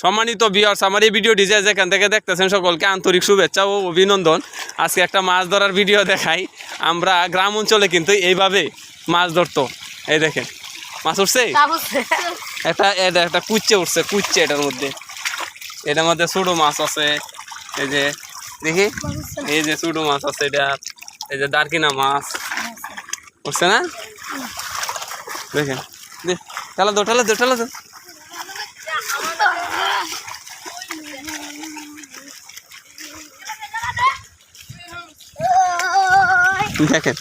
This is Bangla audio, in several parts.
সম্মানিত ভিউয়ার্স, আমার এই ভিডিওটি যে যেখান থেকে দেখতেছেন সকলকে আন্তরিক শুভেচ্ছা ও অভিনন্দন। আজকে একটা মাছ ধরার ভিডিও দেখাই। আমরা গ্রাম অঞ্চলে কিন্তু এইভাবে মাছ ধরতো। এই দেখেন মাছ উঠছে, একটা কুচ্ছে উঠছে, কুচ্ছে এটার মধ্যে ছোটো মাছ আছে। এই যে দেখি, এই যে ছোটো মাছ আছে, এটা এই যে দারকিনা মাছ উঠছে না, দেখেন ঠেলা দো ঠেলা দো ঠেলা দো। দেখেন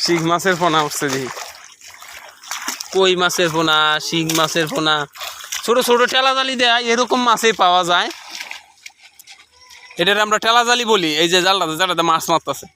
শিং মাছের পোনা উঠছে, দেখি কই মাছের পোনা, শিং মাছের পোনা, ছোট ছোট ঠেলা জালি দেয়, এরকম মাছই পাওয়া যায়। এটার আমরা ঠেলা জালি বলি। এই যে জালটাতে মাছ মারতেছে,